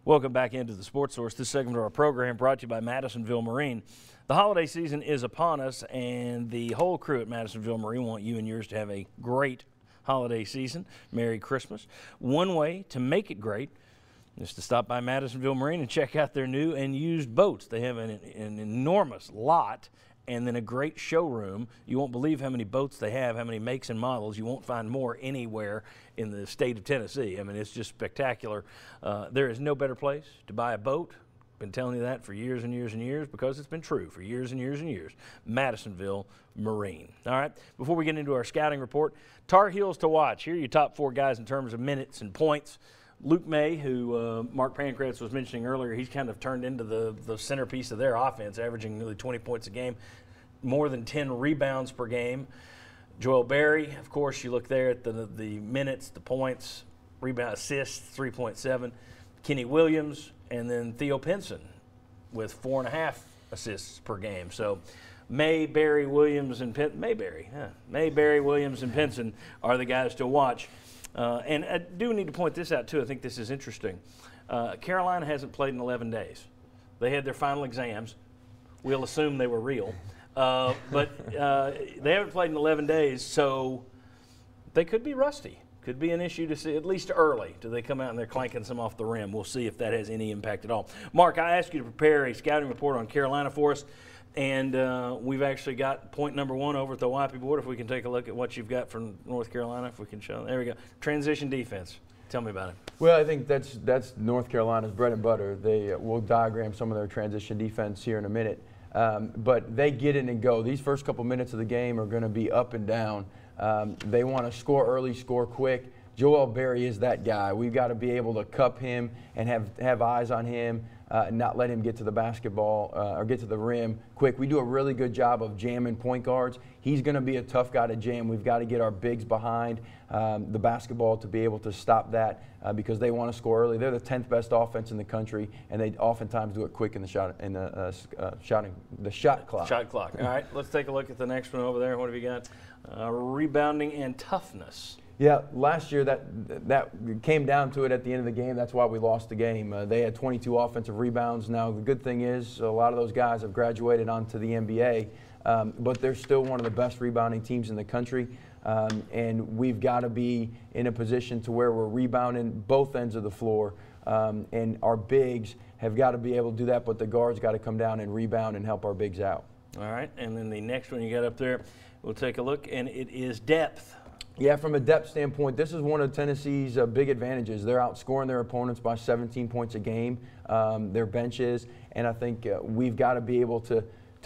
Welcome back into the Sports Source. This segment of our program brought to you by Madisonville Marine. The holiday season is upon us, and the whole crew at Madisonville Marine want you and yours to have a great holiday season. Merry Christmas. One way to make it great is to stop by Madisonville Marine and check out their new and used boats. They have an enormous lot and then a great showroom. You won't believe how many boats they have, how many makes and models. You won't find more anywhere in the state of Tennessee. I mean, it's just spectacular. There is no better place to buy a boat. Been telling you that for years and years and years because it's been true for years and years and years. Madisonville Marine. All right, before we get into our scouting report, Tar Heels to watch. Here are your top 4 guys in terms of minutes and points. Luke May, who Mark Pancratz was mentioning earlier, he's kind of turned into the centerpiece of their offense, averaging nearly 20 points a game, more than 10 rebounds per game. Joel Berry, of course, you look there at the minutes, the points, rebound, assists, 3.7. Kenny Williams, and then Theo Pinson with 4.5 assists per game. So May, Berry, Williams, and Berry, Williams, and Pinson are the guys to watch. And I do need to point this out, too. I think this is interesting. Carolina hasn't played in 11 days. They had their final exams. We'll assume they were real. But they haven't played in 11 days, so they could be rusty. Could be an issue to see, at least early. Do they come out and they're clanking some off the rim? We'll see if that has any impact at all. Mark, I asked you to prepare a scouting report on Carolina for us, and we've actually got point number 1 over at the YP board. If we can take a look at what you've got from North Carolina, if we can show. There we go. Transition defense. Tell me about it. Well, I think that's North Carolina's bread and butter. They will diagram some of their transition defense here in a minute. But they get in and go. These first couple minutes of the game are going to be up and down. They want to score early, score quick. Joel Berry is that guy. We've got to be able to cup him and have eyes on him, not let him get to the basketball or get to the rim quick. We do a really good job of jamming point guards. He's going to be a tough guy to jam. We've got to get our bigs behind the basketball to be able to stop that because they want to score early. They're the 10th best offense in the country, and they oftentimes do it quick in the shot clock. Shot clock. All right, let's take a look at the next one over there. What have you got? Rebounding and toughness. Yeah, last year that came down to it at the end of the game. That's why we lost the game. They had 22 offensive rebounds. Now, the good thing is a lot of those guys have graduated onto the NBA, but they're still one of the best rebounding teams in the country. And we've got to be in a position to where we're rebounding both ends of the floor. And our bigs have got to be able to do that, but the guards got to come down and rebound and help our bigs out. All right, and then the next one you got up there, we'll take a look, and it is depth. Yeah, from a depth standpoint, this is one of Tennessee's big advantages. They're outscoring their opponents by 17 points a game, their benches, and I think we've got to be able to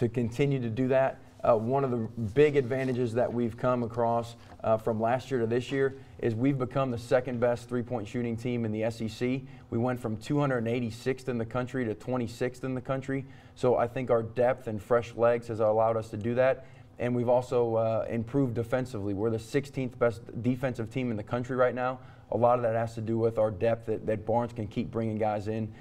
continue to do that. One of the big advantages that we've come across from last year to this year is we've become the second best three-point shooting team in the SEC. We went from 286th in the country to 26th in the country. So I think our depth and fresh legs has allowed us to do that. And we've also improved defensively. We're the 16th best defensive team in the country right now. A lot of that has to do with our depth that Barnes can keep bringing guys in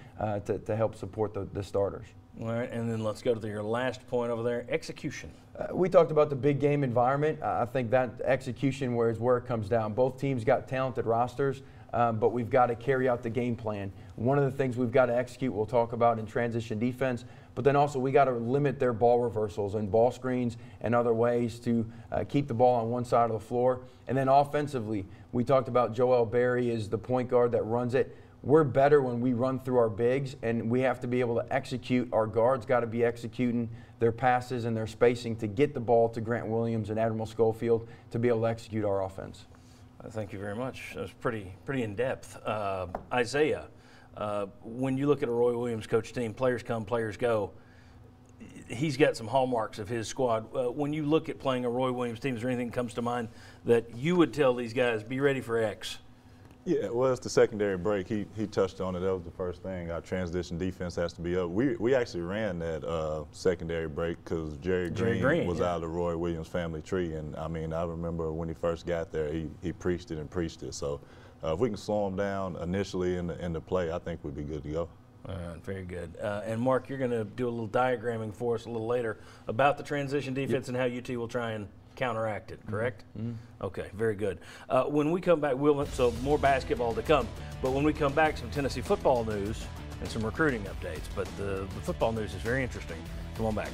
to help support the starters. All right, and then let's go to your last point over there, execution. We talked about the big game environment. I think that execution is where it comes down. Both teams got talented rosters, but we've got to carry out the game plan. One of the things we've got to execute, we'll talk about in transition defense, but then also we got to limit their ball reversals and ball screens and other ways to keep the ball on one side of the floor. And then offensively, we talked about Joel Berry is the point guard that runs it. We're better when we run through our bigs, and we have to be able to execute. Our guards got to be executing their passes and their spacing to get the ball to Grant Williams and Admiral Schofield to be able to execute our offense. Thank you very much. That was pretty in-depth. Isaiah, when you look at a Roy Williams coach team, players come, players go. He's got some hallmarks of his squad. When you look at playing a Roy Williams team, is there anything that comes to mind that you would tell these guys, be ready for X? Yeah, well, it's the secondary break. He touched on it. That was the first thing. Our transition defense has to be up. We actually ran that secondary break because Jerry Green was out of the Roy Williams family tree. And, I mean, I remember when he first got there, he preached it and preached it. So if we can slow him down initially in the play, I think we'd be good to go. All right, very good. And, Mark, you're going to do a little diagramming for us a little later about the transition defense and how UT will try and counteract it, correct? Mm-hmm. Okay, very good. When we come back, so more basketball to come, but when we come back, some Tennessee football news and some recruiting updates. But the football news is very interesting. Come on back.